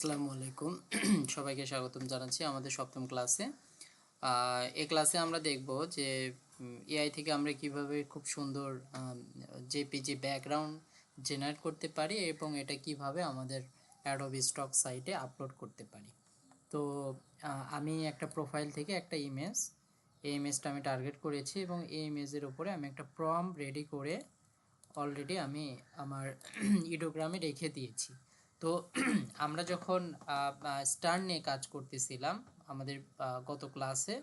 আসসালামু আলাইকুম সবাইকে স্বাগতম জানাচ্ছি আমাদের সপ্তম ক্লাসে। এই ক্লাসে আমরা দেখব যে এআই থেকে আমরা কিভাবে খুব সুন্দর জেপিজি ব্যাকগ্রাউন্ড জেনারেট করতে পারি এবং এটা কিভাবে আমাদের অ্যাডোবি স্টক সাইটে আপলোড করতে পারি। তো আমি একটা প্রোফাইল থেকে একটা এই ইমেজটা আমি টার্গেট করেছি এবং এই ইমেজের উপরে আমি একটা প্রম্পট রেডি করে অলরেডি আমি আমার ইডোগ্রামে রেখে দিয়েছি। তো আমরা যখন স্টার নিয়ে কাজ করতেছিলাম আমাদের গত ক্লাসে,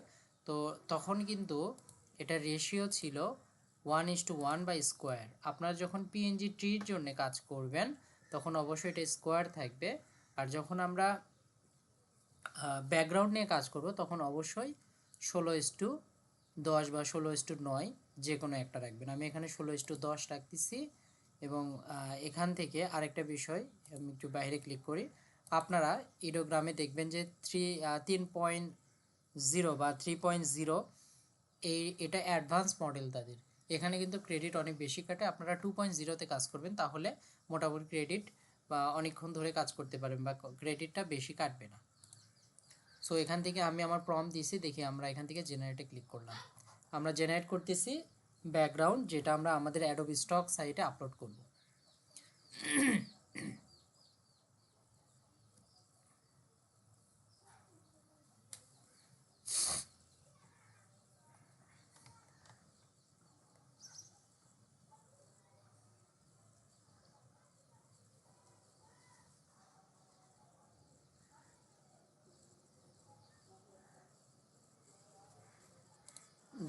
তো তখন কিন্তু এটা রেশিও ছিল 1:1/স্কোয়ার। আপনারা যখন পিএনজি ট্রির জন্য কাজ করবেন তখন অবশ্যই এটা স্কোয়ার থাকবে, আর যখন আমরা ব্যাকগ্রাউন্ড নিয়ে কাজ করব তখন অবশ্যই 16:10 বা 16:9 যে কোনো একটা রাখবেন। আমি এখানে 16:10 রাখতেছি এবং এখান থেকে আরেকটা বিষয়, আমি একটু বাইরে ক্লিক করি। আপনারা ইডোগ্রামে দেখবেন যে 3.0 বা 3.0 এটা অ্যাডভান্স মডেল তাদের। এখানে কিন্তু ক্রেডিট অনেক বেশি কাটে। আপনারা 2.0-তে কাজ করবেন তাহলে মোটামুটি ক্রেডিট বা অনেকক্ষণ ধরে কাজ করতে পারবেন বা ক্রেডিটটা বেশি কাটবে না। সো এখান থেকে আমি আমার প্রম্পট দিয়েছি, দেখি আমরা এখান থেকে জেনারেটে ক্লিক করলাম। আমরা জেনারেট করতেছি ব্যাকগ্রাউন্ড, যেটা আমরা আমাদের অ্যাডোবি স্টক সাইটে আপলোড করব।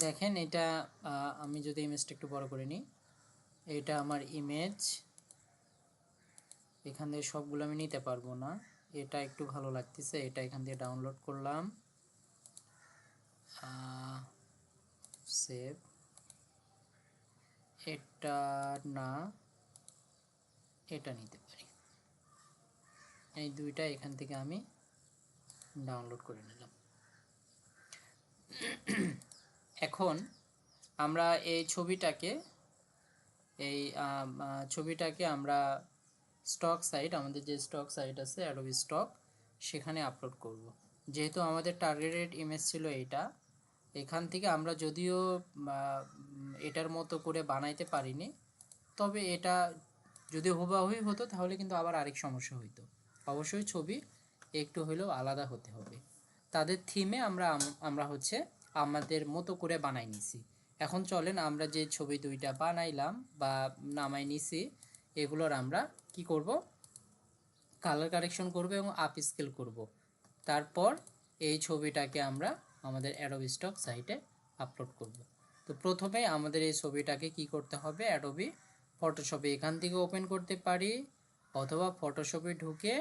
দেখেন এটা আমি যদি ইমেজটা একটু বড় করে নিই, এটা আমার ইমেজ। এখান থেকে সবগুলো আমি নিতে পারবো না, এটা একটু ভালো লাগতেছে, এটা এখান থেকে ডাউনলোড করলাম, সেভ। এটা না, এটা নিতে পারি। এই দুইটা এখান থেকে আমি ডাউনলোড করে নিলাম। এখন আমরা এই ছবিটাকে আমরা স্টক সাইট, আমাদের যে স্টক সাইট আছে অ্যাডোবি স্টক, সেখানে আপলোড করব। যেহেতু আমাদের টার্গেটেড ইমেজ ছিল এইটা, এখান থেকে আমরা যদিও এটার মতো করে বানাইতে পারিনি, তবে এটা যদি হুবাহুই হতো তাহলে কিন্তু আবার আরেক সমস্যা হইতো। অবশ্যই ছবি একটু হলেও আলাদা হতে হবে। তাদের থিমে আমরা হচ্ছে আমাদের মতো করে বানাই নিছি। এখন চলেন আমরা যে ছবি দুইটা বানাইলাম বা নামাই নিছি, এগুলোর আমরা কি করব, কালার কারেকশন করব এবং আপ স্কেল করব। তারপর এই ছবিটাকে আমরা আমাদের অ্যাডোবি স্টক সাইটে আপলোড করব। তো প্রথমে আমাদের এই ছবিটাকে কি করতে হবে, অ্যাডোবি ফটোশপে এখান থেকে ওপেন করতে পারি, অথবা ফটোশপে ঢুকে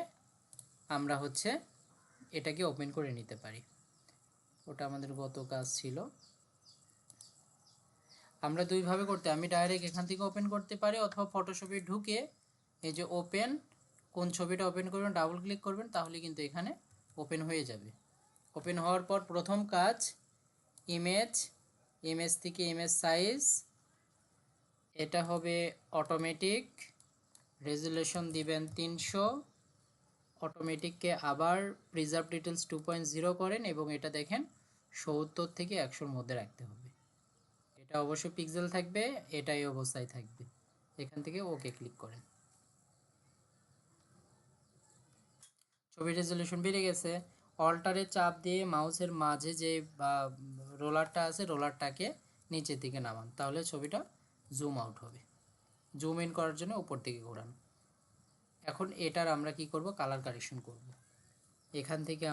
আমরা হচ্ছে এটাকে ওপেন করে নিতে পারি। ওটা আমাদের গত কাজ ছিল। আমরা দুইভাবে আমি ডাইরেক্ট এখান থেকে ওপেন করতে পারি, অথবা ফটোশপে ঢুকে এই যে ওপেন, কোন ছবিটা ওপেন করবেন ডাবল ক্লিক করবেন, তাহলে কিন্তু এখানে ওপেন হয়ে যাবে। ওপেন হওয়ার পর প্রথম কাজ ইমেজ, ইমেজ থেকে ইমেজ সাইজ, এটা হবে অটোমেটিক, রেজুলেশন দিবেন 300, অটোমেটিককে আবার প্রিজার্ভ ডিটেলস 2.0 করেন এবং এটা দেখেন 70 থেকে 100-র মধ্যে রাখতে হবে। এটা অবশ্যই পিক্সেল থাকবে, এটাই অবস্থায় থাকবে। এখান থেকে ওকে ক্লিক করেন। ছবির রেজলিউশন বেড়ে গেছে। অল্টারে চাপ দিয়ে মাউসের মাঝে যে রোলারটা আছে, রোলারটাকে নিচের দিকে নামান, তাহলে ছবিটা জুম আউট হবে। জুম ইন করার জন্য উপর দিকে ঘোরান। এখন এটার আমরা কি করব, কালার কারেকশন করব। এখান থেকে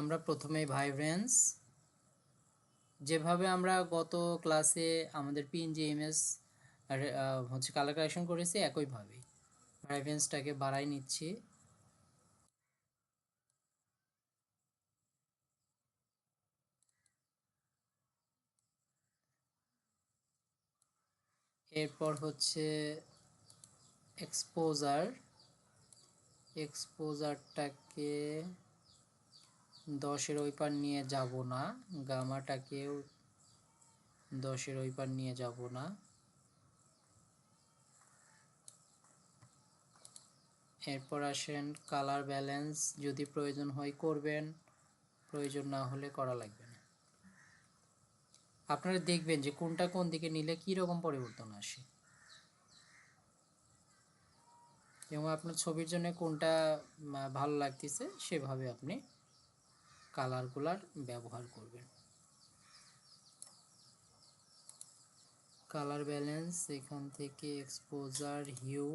আমরা প্রথমে ভাইব্রেন্স, যেভাবে আমরা গত ক্লাসে আমাদের পিএনজি ইমেজ হচ্ছে কালার কারেকশন করেছি, একইভাবেই ভাইব্রেন্সটাকে বাড়াই নিচ্ছি। এরপর হচ্ছে এক্সপোজারটাকে 10-এর ওই পার নিয়ে যাব না, গামাটাকেও 10-এর ওই পার নিয়ে যাব না। এরপর আসেন কালার ব্যালেন্স, যদি প্রয়োজন হয় করবেন, প্রয়োজন না হলে করা লাগবে না। আপনারা দেখবেন যে কোনটা কোন দিকে নিলে কী রকম পরিবর্তন আসে এবং আপনার ছবির জন্য কোনটা ভালো লাগতেছে সেভাবে আপনি কালারগুলার ব্যবহার করবেন। কালার ব্যালেন্স, এখান থেকে এক্সপোজার, হিউ,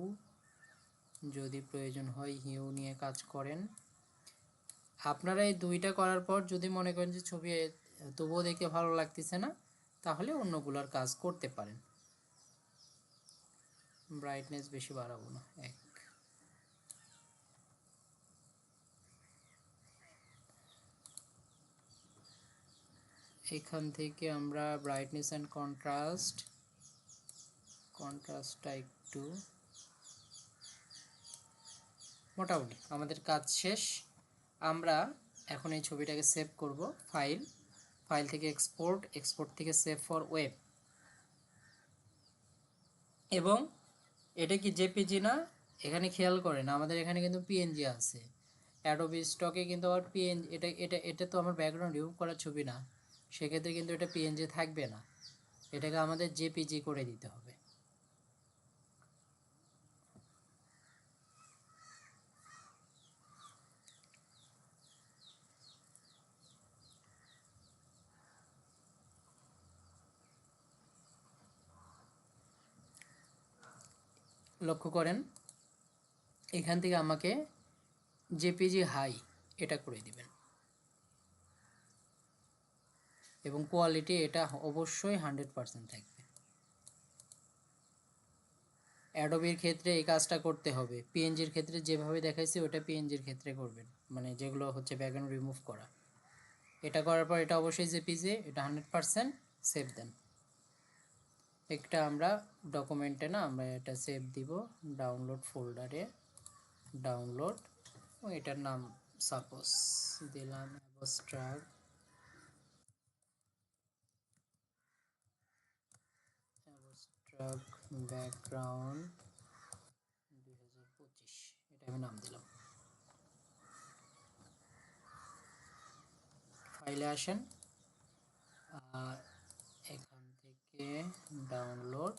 যদি প্রয়োজন হয় হিউ নিয়ে কাজ করেন। আপনারা এই দুইটা করার পর যদি মনে করেন যে ছবি তবুও দেখে ভালো লাগতেছে না, তাহলে অন্যগুলার কাজ করতে পারেন। ব্রাইটনেস বেশি বাড়াবো না, এখান থেকে আমরা ব্রাইটনেস অ্যান্ড কন্ট্রাস্টটা একটু, মোটামুটি আমাদের কাজ শেষ। আমরা এখন এই ছবিটাকে সেভ করব। ফাইল থেকে এক্সপোর্ট থেকে সেভ ফর ওয়েব। এবং এটা কি জেপিজি না, এখানে খেয়াল করেন আমাদের এখানে কিন্তু পিএনজি আছে। অ্যাডোবি স্টকে কিন্তু আবার পিএনজি, এটা তো আমার ব্যাকগ্রাউন্ড রিমুভ করার ছবি না, সেক্ষেত্রে কিন্তু এটা পিএনজি থাকবে না, এটাকে আমাদের জেপিজি করে দিতে হবে। লক্ষ্য করেন এখান থেকে আমাকে জেপিজি হাই এটা করে দিবেন এবং কোয়ালিটি এটা অবশ্যই 100% থাকবে। অ্যাডোবির ক্ষেত্রে এই কাজটা করতে হবে, পিএনজির ক্ষেত্রে যেভাবে দেখাইছে ওটা পিএনজির ক্ষেত্রে করবেন, মানে যেগুলো হচ্ছে ব্যাকগ্রাউন্ড রিমুভ করা। এটা করার পর এটা অবশ্যই জেপিজি, এটা 100% সেভ দেন। একটা আমরা ডকুমেন্টে না আমরা এটা সেভ দিব, ডাউনলোড ফোল্ডারে ডাউনলোড, ও এটার নাম সাপোজ দিলাম অ্যাবস্ট্রাক্ট ব্যাকগ্রাউন্ড 2025, এটা আমি নাম দিলাম। ফাইলে আসেন, এখান থেকে ডাউনলোড,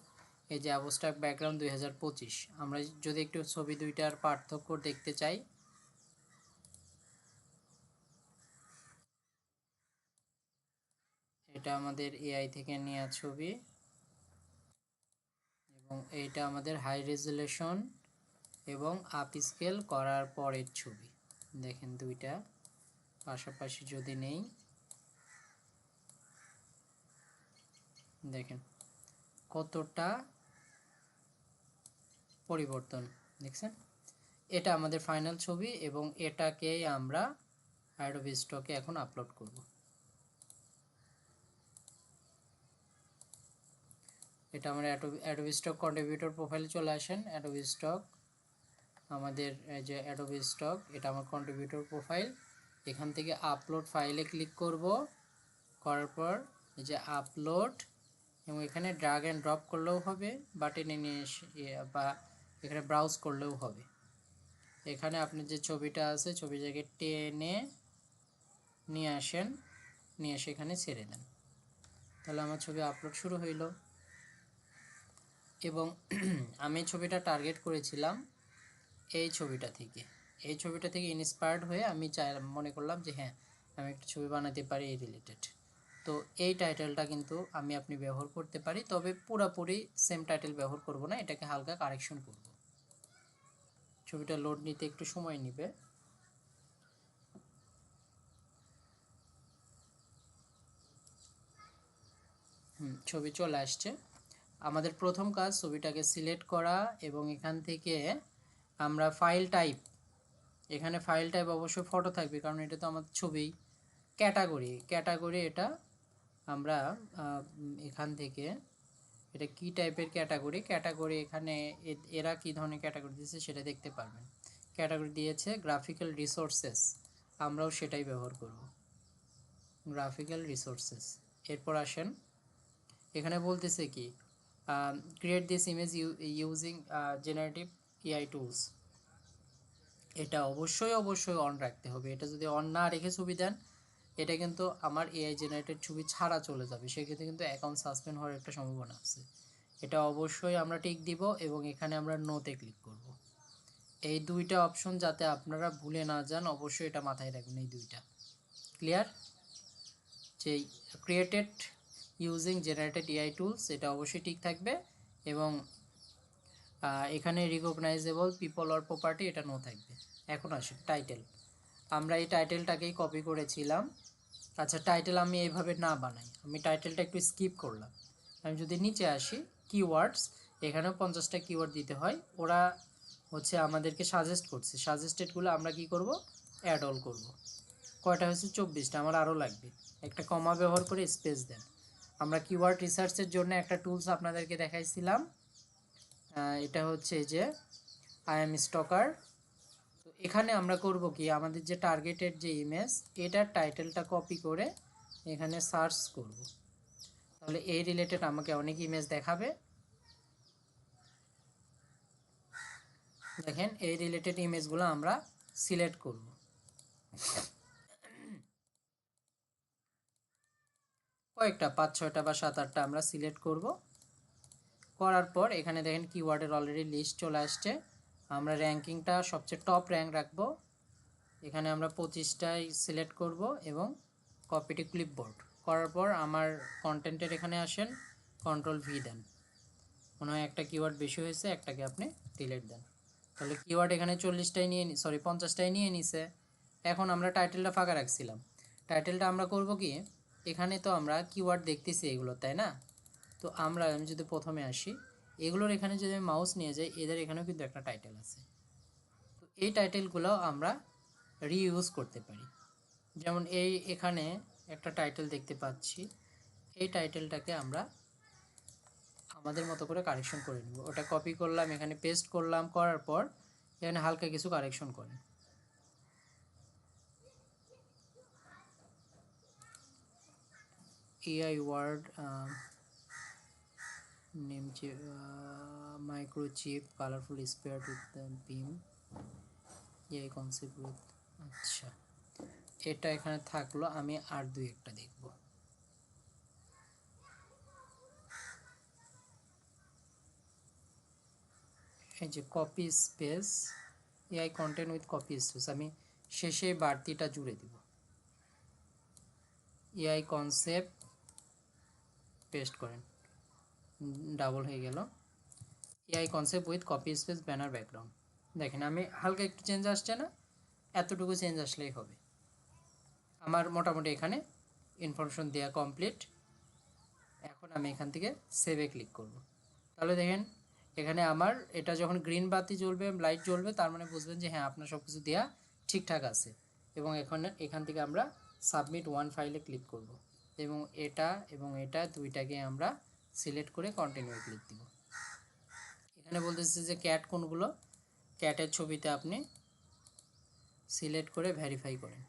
এই যে অ্যাবস্ট্রাক্ট ব্যাকগ্রাউন্ড 2025। আমরা যদি একটু ছবি দুইটার পার্থক্য দেখতে চাই, এটা আমাদের এআই থেকে নেওয়া ছবি এবং এইটা আমাদের হাই রেজুলেশন এবং আপ স্কেল করার পরের ছবি। দেখেন দুইটা পাশাপাশি যদি নেই, দেখেন কতটা পরিবর্তন দেখছেন। এটা আমাদের ফাইনাল ছবি এবং এটাকেই আমরা অ্যাডোবি স্টকে এখন আপলোড করব। এটা আমরা অ্যাডোবি স্টক কন্ট্রিবিউটর প্রোফাইলে চলে আসেন। অ্যাডোবি স্টক, আমাদের যে অ্যাডোবি স্টক, এটা আমার কন্ট্রিবিউটর প্রোফাইল। এখান থেকে আপলোড ফাইলে ক্লিক করব, করার পর এই যে আপলোড, এবং এখানে ড্র্যাগ অ্যান্ড ড্রপ করলেও হবে বা টেনে নিয়ে এসে বা এখানে ব্রাউজ করলেও হবে। এখানে আপনি যে ছবিটা আছে ছবি জায়গায় টেনে নিয়ে আসেন, নিয়ে এসে এখানে ছেড়ে দেন, তাহলে আমার ছবি আপলোড শুরু হইল। এবং আমি ছবিটা টার্গেট করেছিলাম এই ছবিটা থেকে ইন্সপায়ার্ড হয়ে আমি মনে করলাম যে হ্যাঁ আমি একটা ছবি বানাতে পারি এই রিলেটেড। তো এই টাইটেলটা কিন্তু আপনি ব্যবহার করতে পারি, তবে পুরোপুরি সেম টাইটেল ব্যবহার করব না, এটাকে হালকা কারেকশন করব। ছবিটা লোড নিতে একটু সময় নেবে। ছবি চলে আসছে। আমাদের প্রথম কাজ ছবিটাকে সিলেক্ট করা এবং এখান থেকে আমরা ফাইল টাইপ, এখানে ফাইল টাইপ অবশ্যই ফটো থাকবে কারণ এটা তো আমাদের ছবি। ক্যাটাগরি এটা আমরা এখান থেকে এটা কি টাইপের ক্যাটাগরি এখানে এরা কি ধরনের ক্যাটাগরি দিয়েছে সেটা দেখতে পারবেন। ক্যাটাগরি দিয়েছে গ্রাফিক্যাল রিসোর্সেস, আমরাও সেটাই ব্যবহার করব, গ্রাফিক্যাল রিসোর্সেস। এরপর আসেন, এখানে বলতেছে কি create this image using generative AI tools. এটা অবশ্যই অবশ্যই অন রাখতে হবে। এটা যদি অন না রেখে ছবি দেন, এটা কিন্তু আমার এআই জেনারেটেড ছবি ছাড়া চলে যাবে, সেক্ষেত্রে কিন্তু অ্যাকাউন্ট সাসপেন্ড হওয়ার একটা সম্ভাবনা আছে। এটা অবশ্যই আমরা টিক দিব এবং এখানে আমরা নোতে ক্লিক করব। এই দুইটা অপশন যাতে আপনারা ভুলে না যান, অবশ্যই এটা মাথায় রাখবেন, এই দুইটা। ক্লিয়ার? যে created using generated AI tools, এটা অবশ্যই ঠিক থাকবে এবং এখানে রিকগনাইজেবল পিপল অর প্রপার্টি, এটা নো থাকবে। এখন আসি টাইটেল। আমরা এই টাইটেলটাকেই কপি করেছিলাম। আচ্ছা, টাইটেল আমি এইভাবে না বানাই, আমি টাইটেলটা একটু স্কিপ করলাম। আমি যদি নিচে আসি, কিওয়ার্ডস, এখানেও 50টা কিওয়ার্ড দিতে হয়। ওরা হচ্ছে আমাদেরকে সাজেস্ট করছে, সাজেস্টেডগুলো আমরা কি করব, অ্যাড অল করব। কয়টা হয়েছে? 24টা। আমার আরও লাগবে। একটা কমা ব্যবহার করে স্পেস দেন। আমরা কিওয়ার্ড রিসার্চের জন্য একটা টুলস আপনাদেরকে দেখাইছিলাম, এটা হচ্ছে যে আই এম স্টকার। তো এখানে আমরা করব কি, আমাদের যে টার্গেটেড যে ইমেজ, এটার টাইটেলটা কপি করে এখানে সার্চ করব। তাহলে এই রিলেটেড আমাকে অনেক ইমেজ দেখাবে। দেখেন, এই রিলেটেড ইমেজগুলো আমরা সিলেক্ট করব। কয়েকটা 5-6টা বা 7-8টা আমরা সিলেক্ট করব। করার পর এখানে দেখেন কিওয়ার্ডের অলরেডি লিস্ট চলে আসছে। আমরা র্যাঙ্কিংটা সবচেয়ে টপ র্যাঙ্ক রাখবো। এখানে আমরা 25টাই সিলেক্ট করব এবং কপি টু ক্লিপবোর্ড করার পর আমার কন্টেন্টের এখানে আসেন, কন্ট্রোল ভি দেন। মনে হয় একটা কিওয়ার্ড বেশি হয়েছে, একটাকে আপনি ডিলিট দেন। তাহলে কিওয়ার্ড এখানে 40টাই নিয়ে 50টাই নিয়ে নিছে। এখন আমরা টাইটেলটা ফাঁকা রাখছিলাম। টাইটেলটা আমরা করব কি, এখানে তো আমরা কিওয়ার্ড দেখতেছি এগুলো, তাই না? তো আমি যদি প্রথমে আসি, এগুলোর এখানে যদি আমি মাউস নিয়ে যাই, এদের এখানেও কিন্তু একটা টাইটেল আছে। তো এই টাইটেলগুলো আমরা রিইউজ করতে পারি। যেমন এখানে একটা টাইটেল দেখতে পাচ্ছি, এই টাইটেলটাকে আমরা আমাদের মতো করে কারেকশন করে নেব। ওটা কপি করলাম, এখানে পেস্ট করলাম, করার পর এখানে হালকা কিছু কারেকশন করেন। AI word name, microchip, colourful sphere with beam, AI concept with, আচ্ছা এটা এখানে থাকলো। আমি আর দুই একটা দেখব। এই যে copy space, AI content with copy space, আমি শেষে বাড়তিটা জুড়ে দিব। এআই কনসেপ্ট পেস্ট করেন, ডাবল হয়ে গেল। AI concept with copy space banner background. দেখেন আমি হালকা একটু চেঞ্জ আসছে না? এতটুকু চেঞ্জ আসলেই হবে। আমার মোটামুটি এখানে ইনফরমেশন দেওয়া কমপ্লিট। এখন আমি এখান থেকে সেভে ক্লিক করব। তাহলে দেখেন এখানে আমার এটা যখন গ্রিন বাতি জ্বলবে, লাইট জ্বলবে, তার মানে বুঝবেন যে হ্যাঁ আপনার সব কিছু দেওয়া ঠিকঠাক আছে। এবং এখান থেকে আমরা সাবমিট ওয়ান ফাইলে ক্লিক করব এবং এটা দুইটাকে আমরা সিলেক্ট করে কন্টিনিউ ক্লিক দিব। এখানে বলতেছে যে ক্যাট কোনগুলো, ক্যাটের ছবিতে আপনি সিলেক্ট করে ভেরিফাই করেন।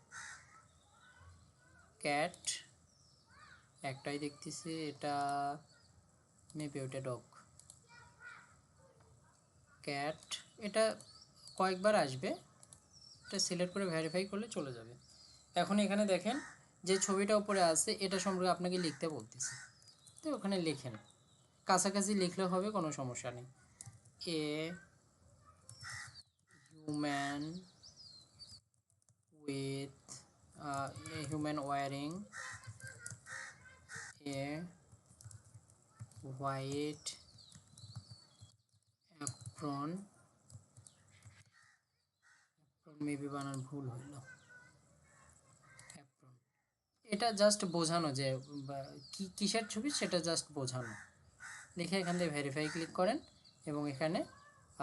ক্যাট একটাই দেখতেছি, এটা মেবি ওটা ডগ। ক্যাট এটা কয়েকবার আসবে, এটা সিলেক্ট করে ভেরিফাই করলে চলে যাবে। এখন এখানে দেখেন যে ছবিটা উপরে আছে, এটা সম্পর্কে আপনাকে লিখতে বলতেছে, তো ওখানে লিখেন, কাছাকাছি লিখলে হবে, কোনো সমস্যা নেই। A human with human wearing a white apron, maybe বানান ভুল হইল, অ্যাপ্রন। এটা জাস্ট বোঝানো যে কিসের ছবি সেটা জাস্ট বোঝানো। লিখে এখান থেকে ভেরিফাই ক্লিক করেন এবং এখানে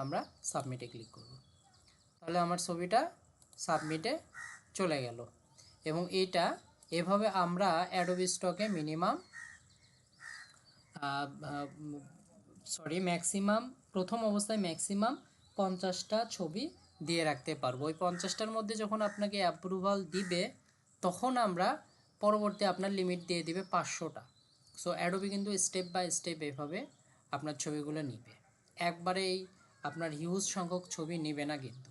আমরা সাবমিটে ক্লিক করব। তাহলে আমার ছবিটা সাবমিটে চলে গেল। এবং এইটা এভাবে আমরা অ্যাডোবি স্টকে ম্যাক্সিমাম প্রথম অবস্থায় ম্যাক্সিমাম 50টা ছবি দিয়ে রাখতে পারবো। ওই 50টার মধ্যে যখন আপনাকে অ্যাপ্রুভাল দিবে, তখন আমরা পরবর্তী আপনার লিমিট দিয়ে দিবে 500টা। সো অ্যাডোবি কিন্তু স্টেপ বাই স্টেপ এভাবে আপনার ছবিগুলো নিবে, একবারেই আপনার হিউজ সংখ্যক ছবি নেবে না কিন্তু।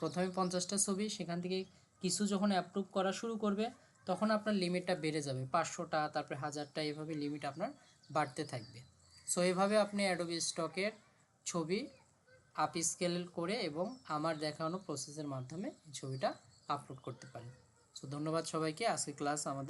প্রথমে 50টা ছবি, সেখান থেকে কিছু যখন অ্যাপ্রুভ করা শুরু করবে তখন আপনার লিমিটটা বেড়ে যাবে 500টা, তারপরে 1000টা, এইভাবে লিমিট আপনার বাড়তে থাকবে। সো এভাবে আপনি অ্যাডোবি স্টকের ছবি আপ স্কেল করে এবং আমার দেখানো প্রসেসের মাধ্যমে ছবিটা আপলোড করতে পারেন। সো ধন্যবাদ সবাইকে। আজকে ক্লাস আমাদের